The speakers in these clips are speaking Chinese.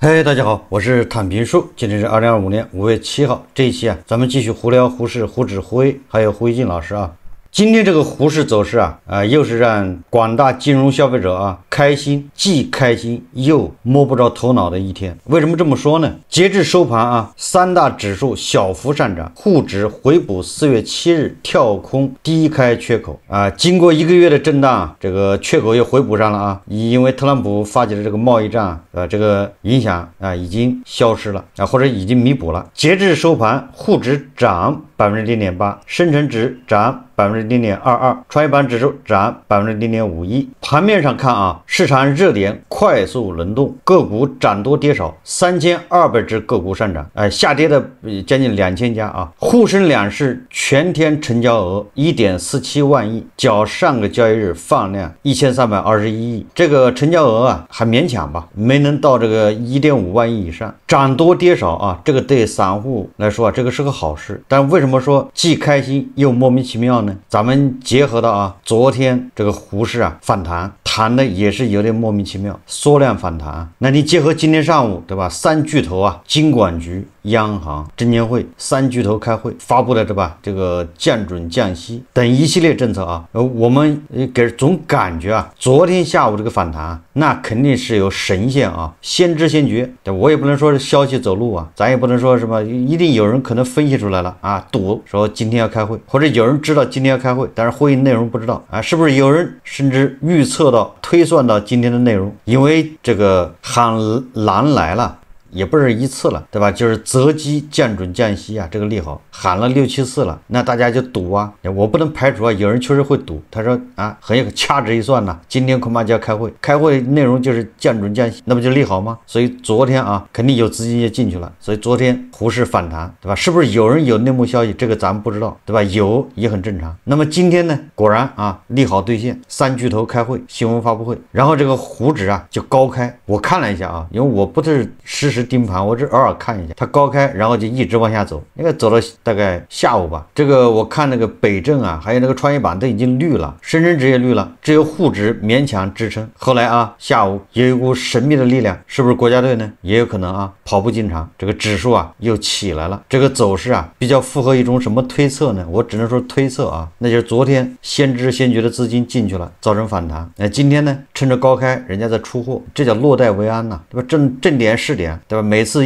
嘿，大家好，我是坦平叔。今天是2025年5月7号，这一期咱们继续胡聊胡适、胡指胡 A， 还有胡一进老师啊。今天这个胡适走势又是让广大金融消费者开心，既开心又摸不着头脑的一天。为什么这么说呢？截至收盘三大指数小幅上涨，沪指回补4月7日跳空低开缺口经过1个月的震荡，这个缺口又回补上了因为特朗普发起的这个贸易战这个影响已经消失了或者已经弥补了。截至收盘，沪指涨0.8%，深成指涨0.22%，创业板指数涨0.51%。盘面上看市场热点快速轮动，个股涨多跌少，3200只个股上涨，下跌的将近2000家沪深两市全天成交额1.47万亿，较上个交易日放量1321亿，这个成交额还勉强吧，没能到这个1.5万亿以上。涨多跌少这个对散户来说这个是个好事。但为什么说既开心又莫名其妙呢？咱们结合到昨天这个胡适反弹，弹的也是有点莫名其妙，缩量反弹。那你结合今天上午对吧，三巨头金管局、央行、证监会三巨头开会发布的这个降准降息等一系列政策我们给总感觉昨天下午这个反弹那肯定是有神仙先知先觉。我也不能说是消息走路咱也不能说什么一定有人可能分析出来了赌说今天要开会，或者有人知道今天要开会，但是会议内容不知道是不是有人甚至预测到推算到今天的内容？因为这个喊蓝来了也不是一次了对吧，就是择机降准降息这个利好喊了6、7次了，那大家就赌我不能排除有人确实会赌，他说很有掐指一算今天恐怕就要开会，开会内容就是降准降息，那不就利好吗？所以昨天肯定有资金就进去了，所以昨天胡适反弹对吧？是不是有人有内幕消息？这个咱们不知道对吧？有也很正常。那么今天呢，果然利好兑现，三巨头开会，新闻发布会，然后这个沪指就高开。我看了一下因为我不是实时盯盘，我只偶尔看一下，它高开然后就一直往下走，那个走到大概下午吧，这个我看那个北证还有那个创业板都已经绿了，深成指也绿了，只有沪指勉强支撑。后来下午有一股神秘的力量，是不是国家队呢？也有可能跑步进场，这个指数又起来了。这个走势比较符合一种什么推测呢？我只能说推测那就是昨天先知先觉的资金进去了，造成反弹。那今天呢，趁着高开人家在出货，这叫落袋为安对吧？正点是点对吧？每次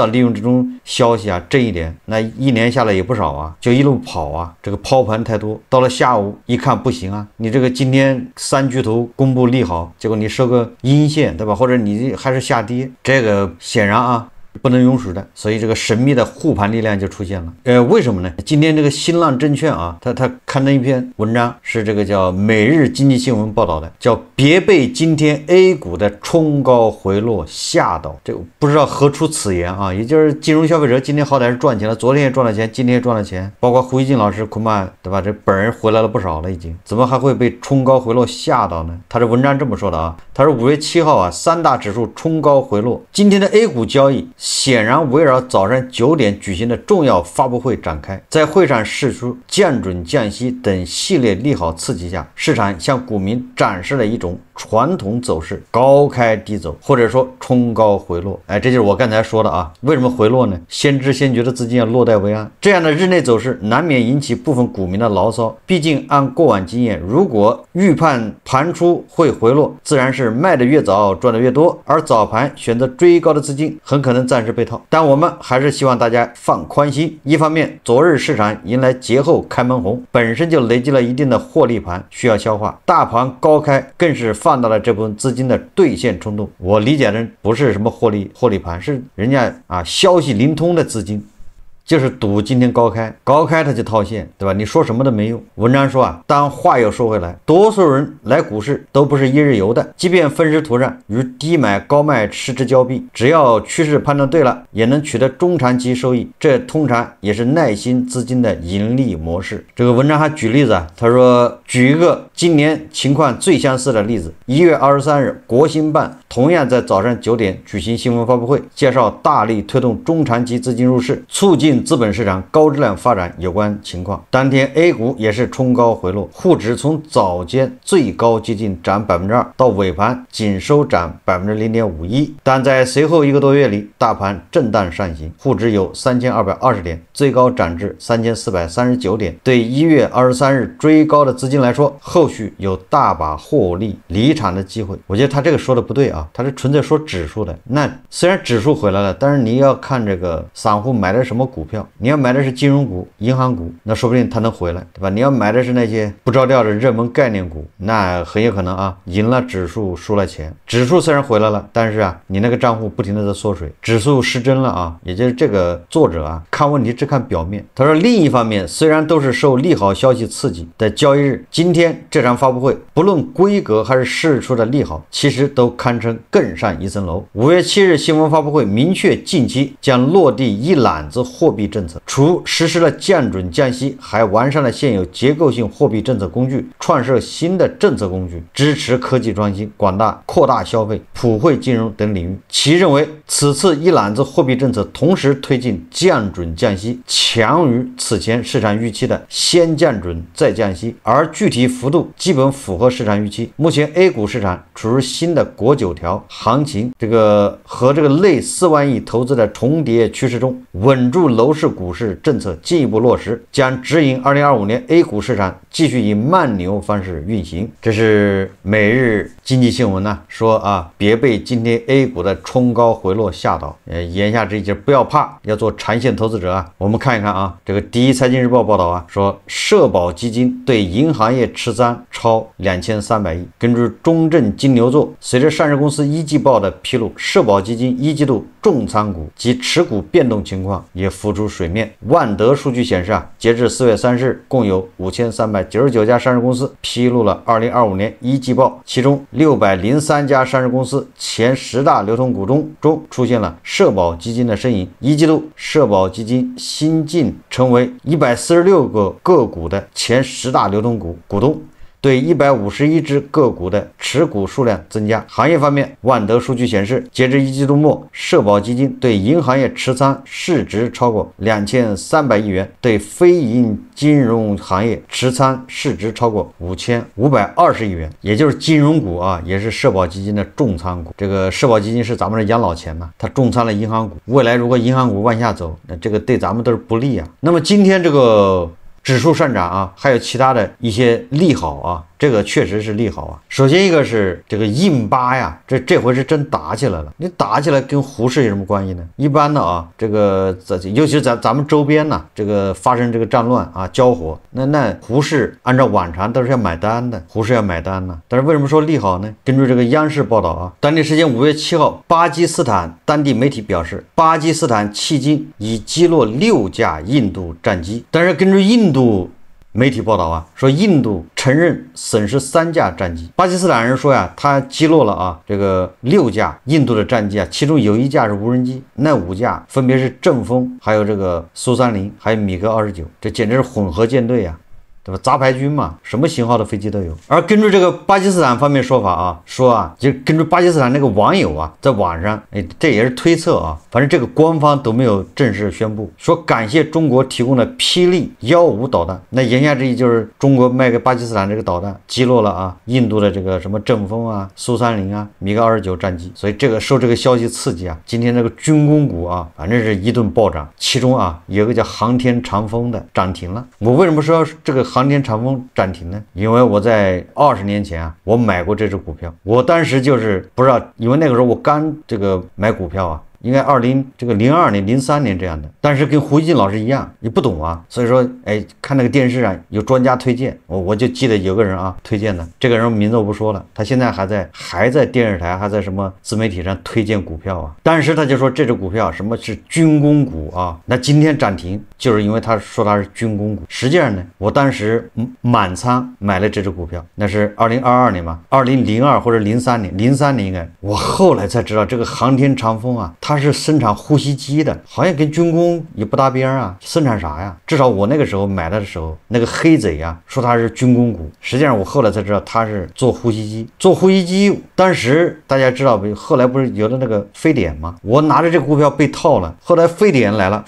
利用这种消息挣一点，那一年下来也不少就一路跑这个抛盘太多，到了下午一看不行你这个今天三巨头公布利好，结果你收个阴线对吧？或者你还是下跌，这个显然不能容许的，所以这个神秘的护盘力量就出现了。为什么呢？今天这个新浪证券他刊登一篇文章，是这个叫每日经济新闻报道的，叫别被今天 A 股的冲高回落吓到。这不知道何出此言也就是金融消费者今天好歹是赚钱了，昨天也赚了钱，今天也赚了钱，包括胡一进老师恐怕对吧，这本人回来了不少了已经，怎么还会被冲高回落吓到呢？他这文章这么说的他说5月7号三大指数冲高回落，今天的 A 股交易显然围绕早上9点举行的重要发布会展开，在会上释出降准降息等系列利好刺激下，市场向股民展示了一种传统走势，高开低走，或者说冲高回落。这就是我刚才说的为什么回落呢？先知先觉的资金要落袋为安，这样的日内走势难免引起部分股民的牢骚。毕竟按过往经验，如果预判盘初会回落，自然是卖的越早赚的越多，而早盘选择追高的资金很可能暂时被套。但我们还是希望大家放宽心，一方面昨日市场迎来节后开门红，本身就累积了一定的获利盘需要消化，大盘高开更是放大了这部分资金的兑现冲动。我理解的不是什么获利盘，是人家消息灵通的资金，就是赌今天高开它就套现对吧？你说什么都没用。文章说当话又说回来，多数人来股市都不是一日游的，即便分时图上与低买高卖失之交臂，只要趋势判断对了，也能取得中长期收益，这通常也是耐心资金的盈利模式。这个文章还举例子他说举一个今年情况最相似的例子，1月23日国新办同样在早上9点举行新闻发布会，介绍大力推动中长期资金入市，促进应资本市场高质量发展有关情况。当天 A 股也是冲高回落，沪指从早间最高接近涨2%，到尾盘仅收涨0.51%，但在随后1个多月里，大盘震荡上行，沪指有3220点，最高涨至3439点。对1月23日追高的资金来说，后续有大把获利离场的机会。我觉得他这个说的不对啊，他是纯粹说指数的。那虽然指数回来了，但是你要看这个散户买的是什么股票，你要买的是金融股、银行股，那说不定它能回来，对吧？你要买的是那些不着调的热门概念股，那很有可能啊，赢了指数，输了钱。指数虽然回来了，但是啊，你那个账户不停的在缩水，指数失真了啊。也就是这个作者啊，看问题只看表面。他说，另一方面，虽然都是受利好消息刺激的交易日，今天这场发布会不论规格还是释出的利好，其实都堪称更上一层楼。5月7日新闻发布会明确，近期将落地一揽子货币政策，除实施了降准降息，还完善了现有结构性货币政策工具，创设新的政策工具，支持科技创新、扩大消费、普惠金融等领域。其认为，此次一揽子货币政策同时推进降准降息，强于此前市场预期的先降准再降息，而具体幅度基本符合市场预期。目前 A 股市场处于新的国9条行情和类4万亿投资的重叠趋势中，稳住楼市股市政策进一步落实，将指引2025年 A 股市场继续以慢牛方式运行。这是每日经济新闻呢说啊，别被今天 A 股的冲高回落吓到，言下之意就是不要怕，要做长线投资者啊。我们看一看啊，这个第一财经日报报道啊，说社保基金对银行业持仓超2300亿。根据中证金牛座，随着上市公司一季报的披露，社保基金一季度重仓股及持股变动情况也浮出水面。万德数据显示啊，截至4月30日，共有5399家上市公司披露了2025年一季报，其中603家上市公司前10大流通股东中出现了社保基金的身影。一季度，社保基金新进成为146个个股的前10大流通股东，对151只个股的持股数量增加。行业方面，万德数据显示，截至一季度末，社保基金对银行业持仓市值超过2300亿元，对非银金融行业持仓市值超过5520亿元，也就是金融股啊，也是社保基金的重仓股。这个社保基金是咱们的养老钱呐，它重仓了银行股，未来如果银行股往下走，那这个对咱们都是不利啊。那么今天这个指数上涨啊，还有其他的一些利好啊，这个确实是利好啊。首先一个是这个印巴呀，这回是真打起来了。你打起来跟胡适有什么关系呢？一般的啊，这个尤其是咱们周边呢，这个发生这个战乱啊，交火，那胡适按照往常都是要买单的，胡适要买单呢。但是为什么说利好呢？根据这个央视报道啊，当地时间5月7号，巴基斯坦当地媒体表示，巴基斯坦迄今已击落6架印度战机。但是根据印度媒体报道啊，说印度承认损失3架战机。巴基斯坦人说呀，他击落了啊这个6架印度的战机啊，其中有1架是无人机，那5架分别是阵风，还有这个苏30，还有米格29，这简直是混合舰队啊，对吧？杂牌军嘛，什么型号的飞机都有。而根据这个巴基斯坦方面说法啊，说啊，就根据巴基斯坦那个网友啊，在网上，这也是推测啊，反正这个官方都没有正式宣布，说感谢中国提供的霹雳15导弹。那言下之意就是中国卖给巴基斯坦这个导弹击落了啊印度的这个什么阵风啊、苏30啊、米格29战机。所以这个受这个消息刺激啊，今天这个军工股啊，反正是一顿暴涨。其中啊，有个叫航天长风的涨停了。我为什么说这个航天长风涨停呢？因为我在20年前啊，我买过这只股票。我当时就是不知道，因为那个时候我刚这个买股票啊，应该02年、03年这样的，但是跟胡锡进老师一样，你不懂啊，所以说，看那个电视上有专家推荐，我就记得有个人啊推荐的，这个人名字我不说了，他现在还在电视台，还在什么自媒体上推荐股票啊。当时他就说这只股票什么是军工股啊，那今天涨停就是因为他说他是军工股。实际上呢，我当时满仓买了这只股票，那是2022年嘛，2002或者03年应该。我后来才知道这个航天长风啊，它是生产呼吸机的，好像跟军工也不搭边啊，生产啥呀？至少我那个时候买的时候，那个黑贼啊说它是军工股，实际上我后来才知道它是做呼吸机。做呼吸机，当时大家知道后来不是有的那个非典吗？我拿着这个股票被套了，后来非典来了，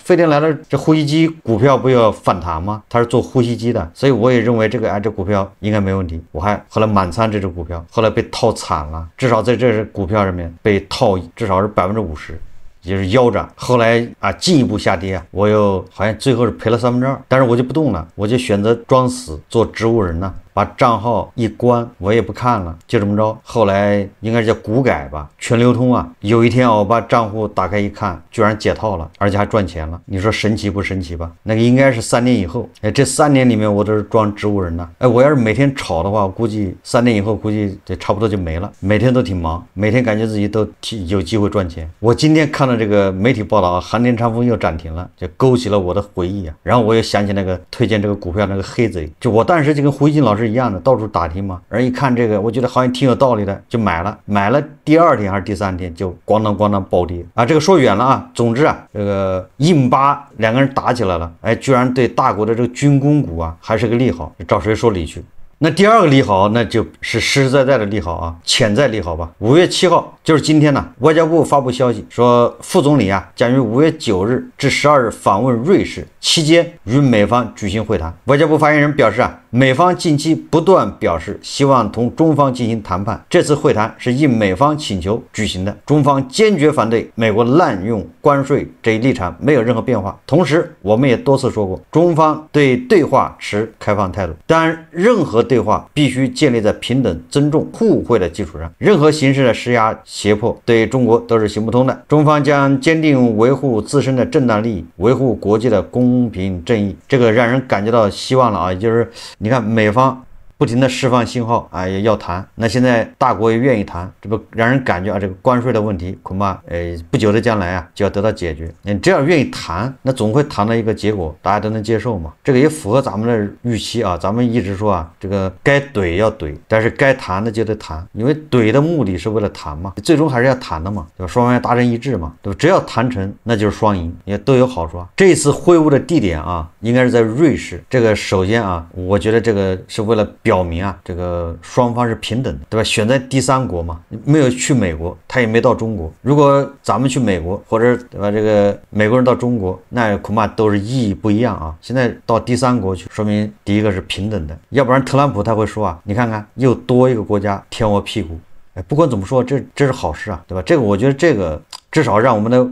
这呼吸机股票不要反弹吗？它是做呼吸机的，所以我也认为这股票应该没问题。我还后来满仓这只股票，后来被套惨了，至少在这只股票上面被套至少是50%，也就是腰斩。后来啊进一步下跌啊，我又好像最后是赔了2/3，但是我就不动了，我就选择装死做植物人呢。把账号一关，我也不看了，就这么着。后来应该是叫股改吧，全流通啊。有一天我把账户打开一看，居然解套了，而且还赚钱了。你说神奇不神奇吧？那个应该是3年以后，这3年里面我都是装植物人呢。我要是每天炒的话，我估计3年以后估计这差不多就没了。每天都挺忙，每天感觉自己都有机会赚钱。我今天看到这个媒体报道啊，航天长风又涨停了，就勾起了我的回忆啊。然后我又想起那个推荐这个股票那个黑贼，就我当时就跟胡一金老师一样的，到处打听嘛，然后一看这个，我觉得好像挺有道理的，就买了。买了第2天还是第3天就咣当咣当暴跌啊！这个说远了啊。总之啊，这个印巴2个人打起来了，居然对大国的这个军工股啊还是个利好，找谁说理去？那第2个利好，那就是实实在在的利好啊，潜在利好吧。5月7号，就是今天呢，外交部发布消息说，副总理啊将于5月9日至12日访问瑞士，期间与美方举行会谈。外交部发言人表示啊，美方近期不断表示希望同中方进行谈判，这次会谈是应美方请求举行的，中方坚决反对美国滥用关税这一立场没有任何变化。同时，我们也多次说过，中方对对话持开放态度，但任何对话必须建立在平等、尊重、互惠的基础上，任何形式的施压、胁迫对中国都是行不通的。中方将坚定维护自身的正当利益，维护国际的公平正义。这个让人感觉到希望了啊！就是你看美方不停的释放信号啊，也要谈。那现在大国也愿意谈，这不让人感觉啊，这个关税的问题恐怕不久的将来啊就要得到解决。你只要愿意谈，那总会谈到一个结果，大家都能接受嘛。这个也符合咱们的预期啊。咱们一直说啊，这个该怼要怼，但是该谈的就得谈，因为怼的目的是为了谈嘛，最终还是要谈的嘛，对吧？双方要达成一致嘛，对吧？只要谈成，那就是双赢，也都有好处啊。这次会晤的地点啊，应该是在瑞士。这个首先啊，我觉得这个是为了表明啊，这个双方是平等的，对吧？选在第3国嘛，没有去美国，他也没到中国。如果咱们去美国，或者对吧，这个美国人到中国，那恐怕都是意义不一样啊。现在到第3国去，说明第一个是平等的，要不然特朗普他会说啊，你看看又多一个国家舔我屁股。不管怎么说，这是好事啊，对吧？这个我觉得这个至少让我们的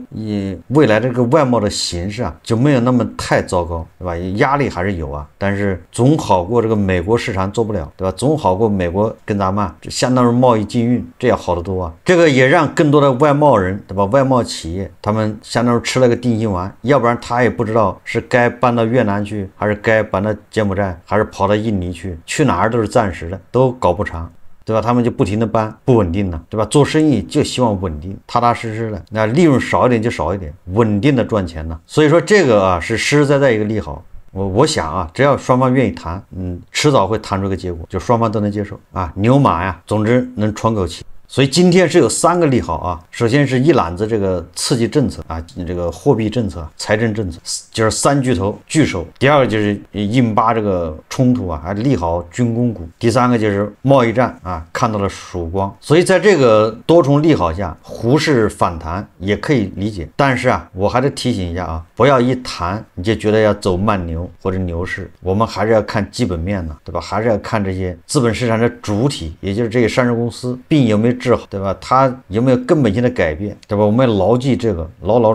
未来这个外贸的形势啊就没有那么太糟糕，对吧？压力还是有啊，但是总好过这个美国市场做不了，对吧？总好过美国跟咱们相当于贸易禁运，这要好得多啊。这个也让更多的外贸人，对吧？外贸企业他们相当于吃了个定心丸，要不然他也不知道是该搬到越南去，还是该搬到柬埔寨，还是跑到印尼去，去哪儿都是暂时的，都搞不长。对吧？他们就不停的搬，不稳定的，对吧？做生意就希望稳定，踏踏实实的，那利润少一点就少一点，稳定的赚钱呢。所以说这个啊是实实在在一个利好。我想啊，只要双方愿意谈，迟早会谈出个结果，就双方都能接受啊。牛马呀，总之能喘口气。所以今天是有3个利好啊，首先是一揽子这个刺激政策啊，这个货币政策、财政政策，就是3巨头聚首。第2个就是印巴这个冲突啊，还利好军工股。第3个就是贸易战啊，看到了曙光。所以在这个多重利好下，沪市反弹也可以理解。但是啊，我还得提醒一下啊，不要一谈你就觉得要走慢牛或者牛市，我们还是要看基本面的，对吧？还是要看这些资本市场的主体，也就是这些上市公司病有没有治好，对吧？它有没有根本性的改变，对吧？我们要牢记这个，牢牢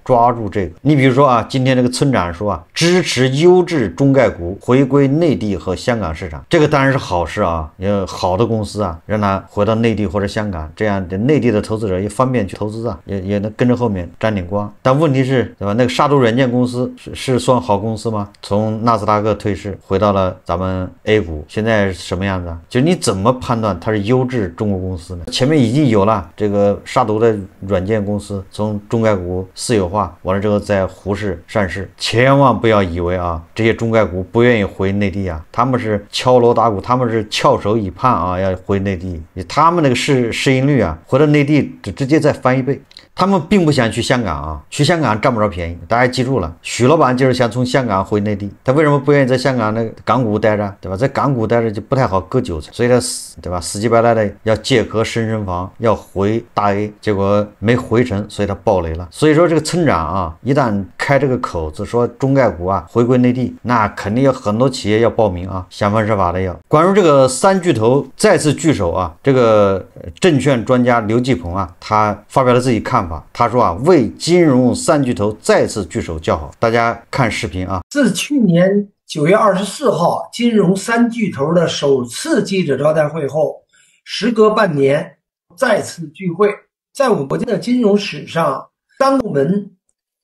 抓住这个。你比如说啊，今天这个村长说啊，支持优质中概股回归内地和香港市场，这个当然是好事啊，有好的公司啊，让它回到内地或者香港，这样的内地的投资者也方便去投资啊，也能跟着后面沾点光。但问题是，对吧？那个杀毒软件公司是算好公司吗？从纳斯达克退市，回到了咱们 A 股，现在是什么样子啊？就是你怎么判断它是优质中国公司呢？前面已经有了这个杀毒的软件公司从中概股私有化完了之后在沪市上市，千万不要以为啊这些中概股不愿意回内地啊，他们是敲锣打鼓，他们是翘首以盼啊要回内地，他们那个市盈率啊回到内地直接再翻1倍。他们并不想去香港啊，去香港占不着便宜。大家记住了，许老板就是想从香港回内地，他为什么不愿意在香港那个港股待着，对吧？在港股待着就不太好割韭菜，所以他对吧，死乞白赖的要借壳深圳房，要回大 A， 结果没回成，所以他爆雷了。所以说这个村长啊，一旦开这个口子说中概股啊回归内地，那肯定有很多企业要报名啊，想方设法的要。关于这个三巨头再次聚首啊，这个证券专家刘继鹏啊，他发表了自己看法，他说啊，为金融三巨头再次聚首叫好。大家看视频啊。自去年9月24号金融三巨头的首次记者招待会后，时隔半年再次聚会，在我们国家的金融史上，当我们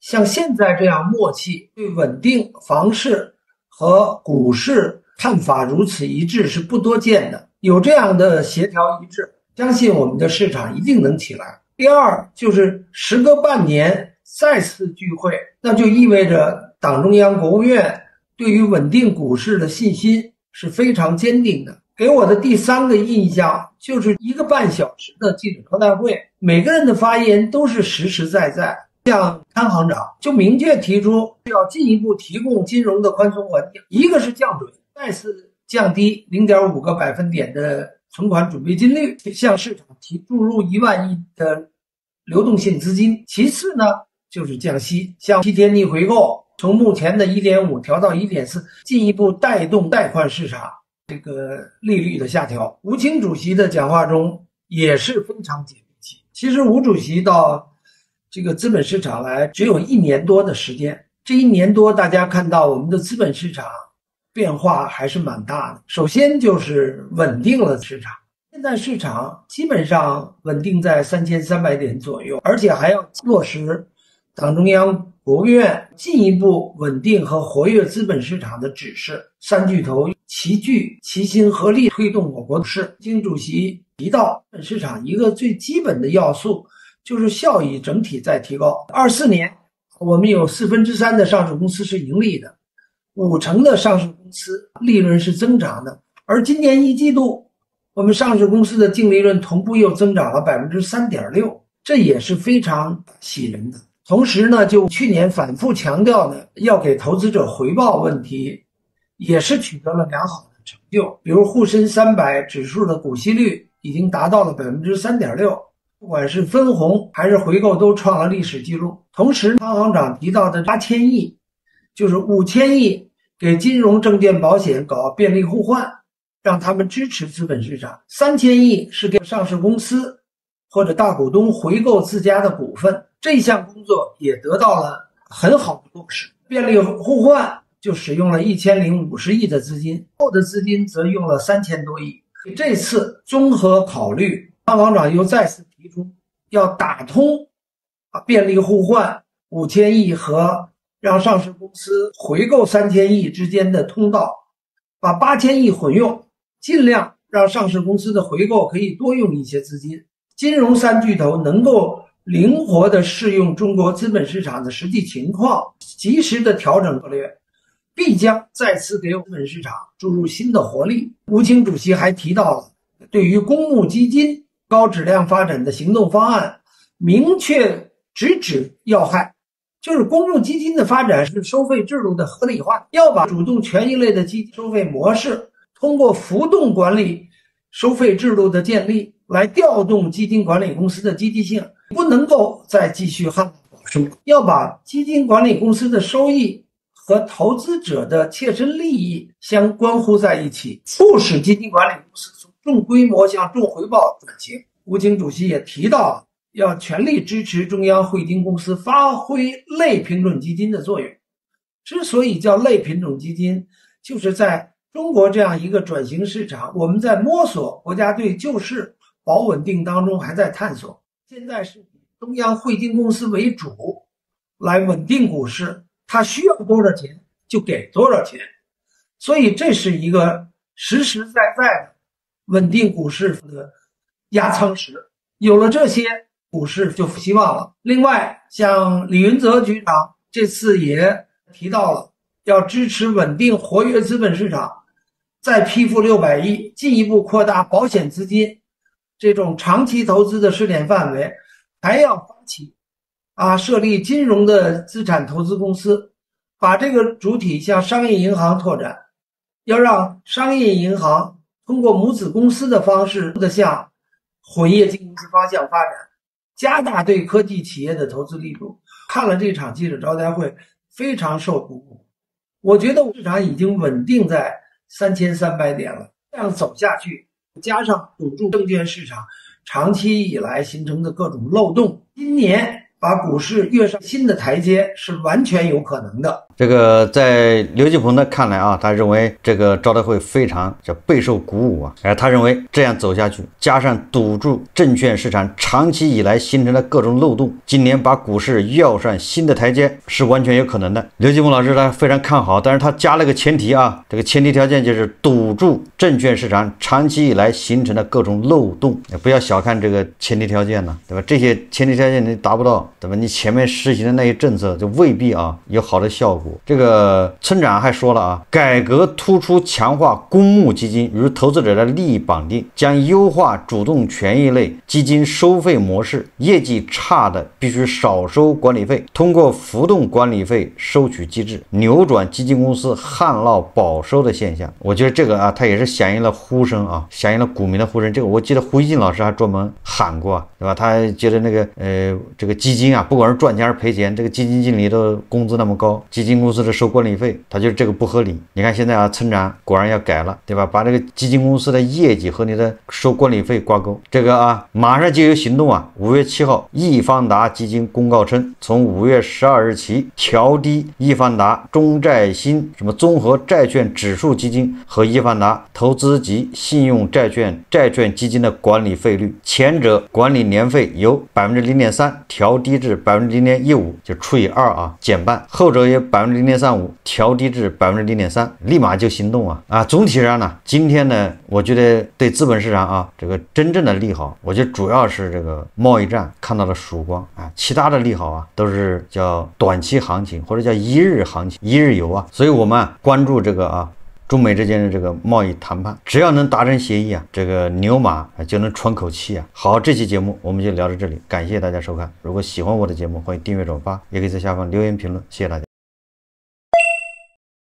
像现在这样默契，对稳定房市和股市看法如此一致是不多见的。有这样的协调一致，相信我们的市场一定能起来。第二，就是时隔半年再次聚会，那就意味着党中央、国务院对于稳定股市的信心是非常坚定的。给我的第三个印象就是1个半小时的记者招待会，每个人的发言都是实实在在。像潘行长就明确提出要进一步提供金融的宽松环境，一个是降准，再次降低0.5个百分点的存款准备金率，向市场注入1万亿的流动性资金。其次呢，就是降息，像7天逆回购从目前的 1.5 调到 1.4， 进一步带动贷款市场这个利率的下调。吴清主席的讲话中也是非常接地气。其实吴主席到这个资本市场来只有1年多的时间，这1年多大家看到我们的资本市场变化还是蛮大的。首先就是稳定了市场，现在市场基本上稳定在3300点左右，而且还要落实党中央、国务院进一步稳定和活跃资本市场的指示。三巨头齐聚齐心合力推动我国股市。经主席提到，资本市场一个最基本的要素就是效益整体在提高。24年我们有3/4的上市公司是盈利的，50%的上市公司利润是增长的，而今年1季度我们上市公司的净利润同步又增长了 3.6%， 这也是非常喜人的。同时呢，就去年反复强调的要给投资者回报问题，也是取得了良好的成就。比如沪深300指数的股息率已经达到了 3.6%， 不管是分红还是回购都创了历史记录。同时汤行长提到的8000亿，就是5000亿给金融证券保险搞便利互换，让他们支持资本市场；3000亿是给上市公司或者大股东回购自家的股份。这项工作也得到了很好的落实。便利互换就使用了1050亿的资金，后的资金则用了3000多亿。这次综合考虑，汤行长又再次提出要打通便利互换5000亿和让上市公司回购3000亿之间的通道，把8000亿混用，尽量让上市公司的回购可以多用一些资金。金融三巨头能够灵活地适用中国资本市场的实际情况，及时地调整策略，必将再次给资本市场注入新的活力。吴清主席还提到了对于公募基金高质量发展的行动方案，明确直指要害，就是公募基金的发展是收费制度的合理化，要把主动权益类的基金收费模式通过浮动管理收费制度的建立来调动基金管理公司的积极性，不能够再继续旱涝保收，要把基金管理公司的收益和投资者的切身利益相关乎在一起，促使基金管理公司从重规模向重回报转型。吴清主席也提到了要全力支持中央汇金公司发挥类品种基金的作用。之所以叫类品种基金，就是在中国这样一个转型市场，我们在摸索，国家对救市保稳定当中还在探索。现在是以中央汇金公司为主来稳定股市，它需要多少钱就给多少钱，所以这是一个实实在在的稳定股市的压舱石。有了这些，股市就希望了。另外，像李云泽局长这次也提到了要支持稳定活跃资本市场，再批复600亿，进一步扩大保险资金这种长期投资的试点范围，还要发起设立金融的资产投资公司，把这个主体向商业银行拓展，要让商业银行通过母子公司的方式向混业金公司方向发展，加大对科技企业的投资力度。看了这场记者招待会，非常受鼓舞。我觉得市场已经稳定在3300点了，这样走下去，加上堵住证券市场长期以来形成的各种漏洞，今年把股市跃上新的台阶是完全有可能的。这个在刘继鹏的看来啊，他认为这个招待会非常备受鼓舞啊，他认为这样走下去，加上堵住证券市场长期以来形成的各种漏洞，今年把股市跃上新的台阶是完全有可能的。刘继鹏老师他非常看好，但是他加了个前提啊，这个前提条件就是堵住证券市场长期以来形成的各种漏洞，不要小看这个前提条件呢，对吧？这些前提条件你达不到，对吧？你前面实行的那些政策就未必有好的效果。这个村长还说了啊，改革突出强化公募基金与投资者的利益绑定，将优化主动权益类基金收费模式，业绩差的必须少收管理费，通过浮动管理费收取机制，扭转基金公司旱涝保收的现象。我觉得这个啊，它也是响应了呼声啊，响应了股民的呼声。这个我记得胡锡进老师还专门喊过，对吧？他觉得那个这个基金啊，不管是赚钱还是赔钱，这个基金经理的工资那么高，基金公司的收管理费，他觉得这个不合理。你看现在啊，村长果然要改了，对吧？把这个基金公司的业绩和你的收管理费挂钩，这个啊马上就有行动啊。5月7号，易方达基金公告称，从5月12日起调低易方达中债新什么综合债券指数基金和易方达投资级信用债券基金的管理费率，前者管理年费由 0.3% 调低至 0.15%， 就除以2啊，减半；后者也 0.35% 调低至 0.3%， 立马就行动啊！总体上呢，今天呢，我觉得对资本市场啊，这个真正的利好，我觉得主要是这个贸易战看到了曙光啊，其他的利好啊，都是叫短期行情或者叫一日行情、一日游啊。所以我们关注这个啊，中美之间的这个贸易谈判，只要能达成协议啊，这个牛马就能喘口气啊。好，这期节目我们就聊到这里，感谢大家收看。如果喜欢我的节目，欢迎订阅转发，也可以在下方留言评论，谢谢大家。